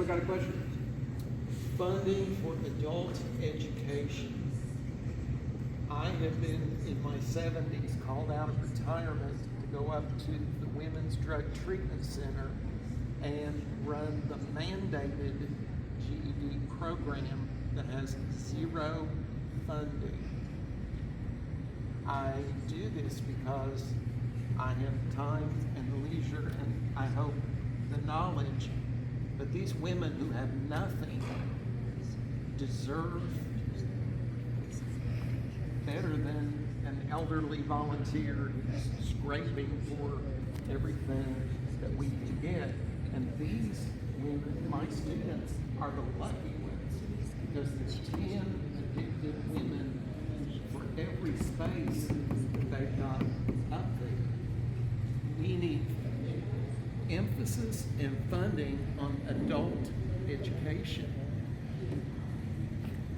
Anybody got a question? Funding for adult education. I have been, in my 70s, called out of retirement to go up to the Women's Drug Treatment Center and run the mandated GED program that has zero funding. I do this because I have time and leisure and I hope the knowledge, but these women who have nothing deserve better than an elderly volunteer who's scraping for everything that we can get. And these women, my students, are the lucky ones because there's 10 addicted women for every space they've got up there. We need emphasis and funding on adult education.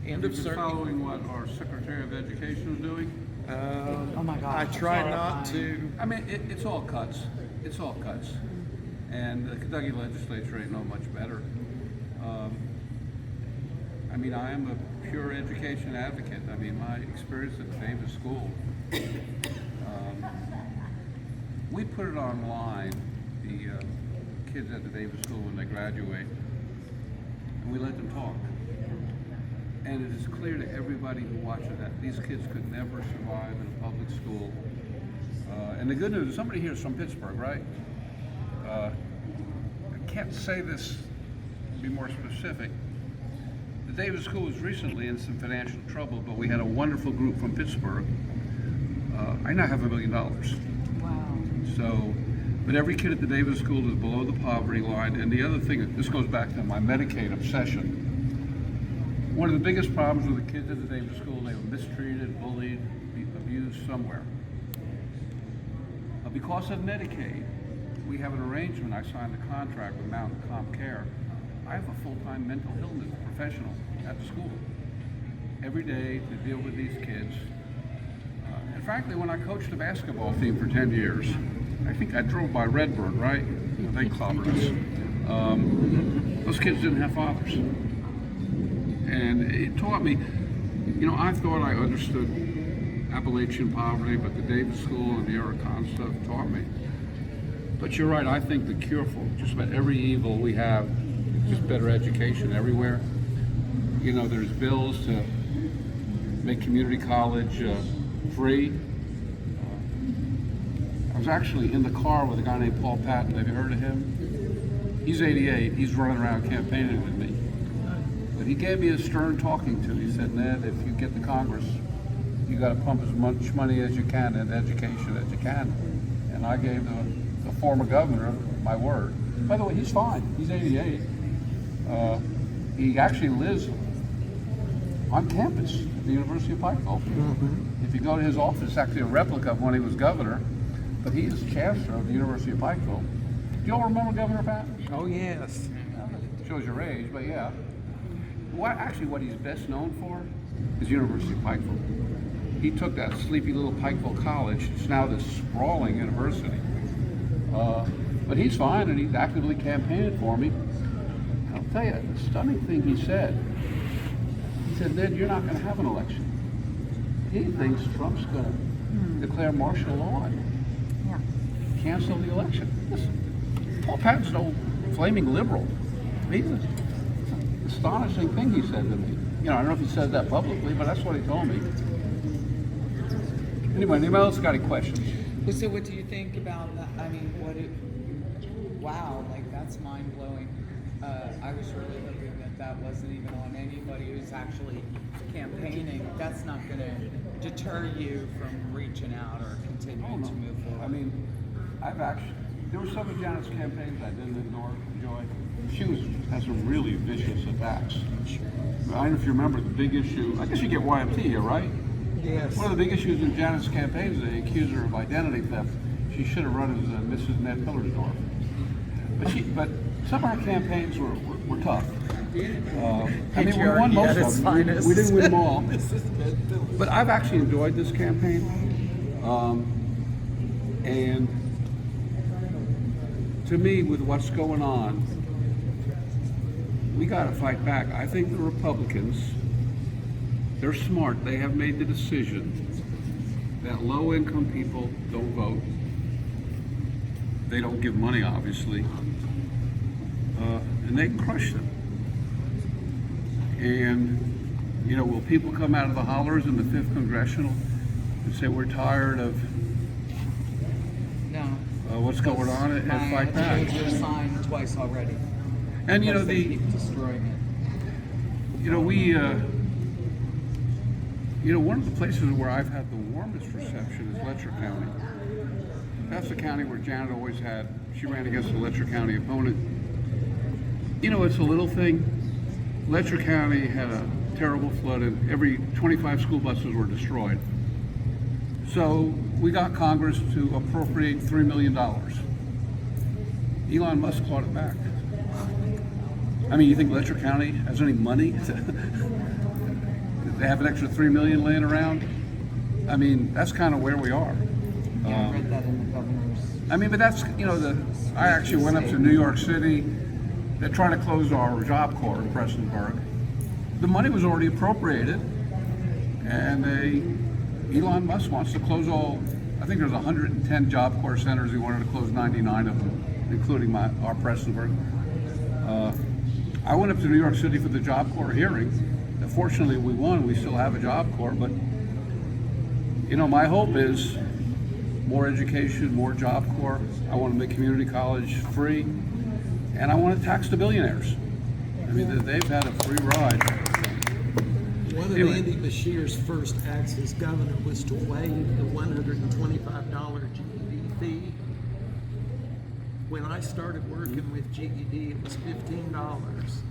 Have you been following what our Secretary of Education is doing? Oh my God. I try not to. I mean, it's all cuts. It's all cuts. And the Kentucky legislature ain't no much better. I mean, I am a pure education advocate. I mean, my experience at the Davis School, we put it online, the kids at the Davis School when they graduate, and we let them talk. And it is clear to everybody who watches that these kids could never survive in a public school. And the good news is somebody here is from Pittsburgh, right? I can't say this, be more specific. The Davis School was recently in some financial trouble, but we had a wonderful group from Pittsburgh. I now have $1 million. Wow. So, but every kid at the Davis School is below the poverty line. And the other thing, this goes back to my Medicaid obsession. One of the biggest problems with the kids at the Davis School, they were mistreated, bullied, abused somewhere. Because of Medicaid, we have an arrangement. I signed a contract with Mountain Comp Care. I have a full-time mental illness professional at the school every day to deal with these kids. And frankly, when I coached the basketball team for 10 years, I think I drove by Redbird, right? They clobbered us. Those kids didn't have fathers. And it taught me, you know, I thought I understood Appalachian poverty, but the Davis School and the Ericon stuff taught me. But you're right, I think the cure for just about every evil we have is just better education everywhere. You know, there's bills to make community college free. I was actually in the car with a guy named Paul Patton. Have you heard of him? He's 88. He's running around campaigning with me. But he gave me a stern talking to. He said, Ned, if you get to Congress, you got to pump as much money as you can in education as you can. And I gave the former governor my word. By the way, he's fine. He's 88. He actually lives on campus at the University of Pikeville. If you go to his office, it's actually a replica of when he was governor, but he is chancellor of the University of Pikeville. Do you all remember Governor Patton? Oh, yes. Shows your age, but yeah. What he's best known for is University of Pikeville. He took that sleepy little Pikeville college. It's now this sprawling university. But he's fine, and he's actively campaigning for me. I'll tell you, the stunning thing he said, Ned, you're not going to have an election. He thinks Trump's going to declare martial law and cancel the election. Listen, Paul Patton's no flaming liberal. He's an astonishing thing he said to me. You know, I don't know if he said that publicly, but that's what he told me. Anyway, anybody else got any questions? Well, so what do you think about that? I mean, wow, like that's mind-blowing. I was really hoping that wasn't even on anybody who's actually campaigning. That's not going to deter you from reaching out or continuing to move forward. I mean, there were some of Janet's campaigns I didn't enjoy. She had some really vicious attacks. Sure. I don't know if you remember the big issue. I guess you get YMT here, right? Yes. One of the big issues in Janet's campaign is they accuse her of identity theft. She should have run as Mrs. Ned Pillersdorf. But some of our campaigns were tough. I mean, we won most of them. We didn't win them all. But I've actually enjoyed this campaign. And to me, with what's going on, we got to fight back. I think the Republicans, they're smart. They have made the decision that low-income people don't vote. They don't give money, obviously, and they crush them. And, you know, will people come out of the hollers in the 5th Congressional and say we're tired of No. what's going on and fight back? Your sign twice already. And you know, Because they keep destroying it. you know, one of the places where I've had the warmest reception is Letcher County. That's the county where Janet always had, she ran against the Letcher County opponent. You know, it's a little thing. Letcher County had a terrible flood and every 25 school buses were destroyed. So we got Congress to appropriate $3 million. Elon Musk clawed it back. I mean, you think Letcher County has any money? They have an extra $3 million laying around? I mean, that's kind of where we are. Yeah, I read that in the governor's. I mean, but that's, you know, I actually went up to New York City. They're trying to close our Job Corps in Prestonsburg. The money was already appropriated, and Elon Musk wants to close all, I think there's 110 Job Corps centers. He wanted to close 99 of them, including our Prestonsburg. I went up to New York City for the Job Corps hearing. Fortunately, we won. We still have a Job Corps, but, you know, my hope is more education, more Job Corps. I want to make community college free, and I want to tax the billionaires. I mean, they've had a free ride. One of Anyway. Andy Bashir's first acts as governor was to waive the $125 GED fee. When I started working with GED, it was $15.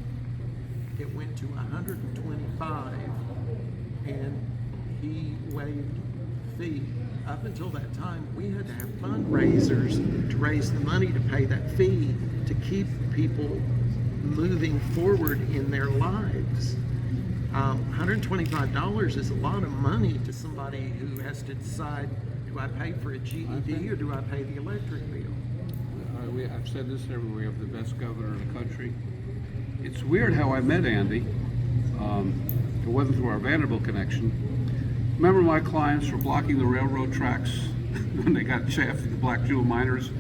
It went to $125, and he waived the fee. Up until that time, we had to have fundraisers to raise the money to pay that fee to keep people moving forward in their lives. $125 is a lot of money to somebody who has to decide, do I pay for a GED or do I pay the electric bill? I've said this everywhere. We have the best governor in the country. It's weird how I met Andy. It wasn't through our Vanderbilt connection. Remember my clients were blocking the railroad tracks when they got shafted, the black jewel miners?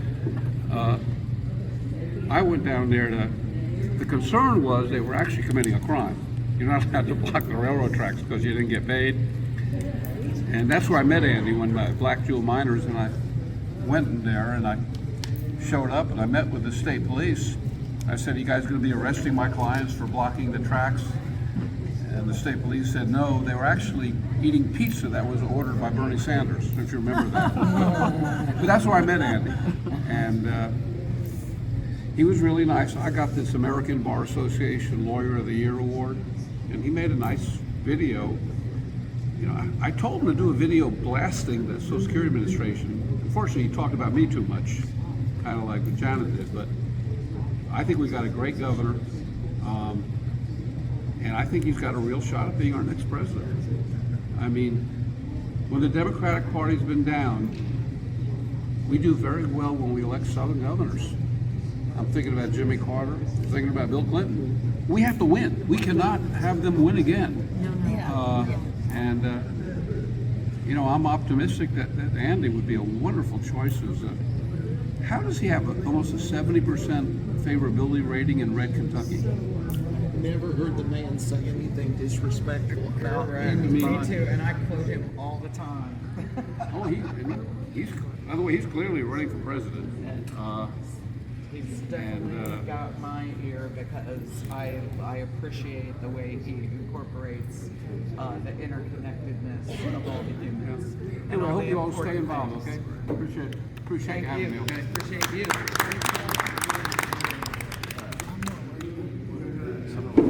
I went down there the concern was they were actually committing a crime. You're not allowed to block the railroad tracks because you didn't get paid. And that's where I met Andy, when my black jewel miners, and I went in there and I showed up and I met with the state police. I said, you guys going to be arresting my clients for blocking the tracks? And the state police said no, they were actually eating pizza that was ordered by Bernie Sanders, if you remember that. But that's where I met Andy. And he was really nice. I got this American Bar Association Lawyer of the Year award, and he made a nice video. You know, I told him to do a video blasting the Social Security Administration. Unfortunately, he talked about me too much, kind of like what Janet did, but I think we got a great governor, and I think he's got a real shot at being our next president. I mean, when the Democratic Party's been down, we do very well when we elect Southern governors. I'm thinking about Jimmy Carter, I'm thinking about Bill Clinton. We have to win. We cannot have them win again. You know, I'm optimistic that Andy would be a wonderful choice as how does he have almost a 70% favorability rating in Red Kentucky? Never heard the man say anything disrespectful about Me anybody. too, and I quote him all the time. Oh, he's by the way, he's clearly running for president. He's definitely got my ear because I appreciate the way he incorporates the interconnectedness of all the humans. and Anyway, I all hope the you all stay important involved, things. okay? Appreciate you having me, okay? Appreciate you.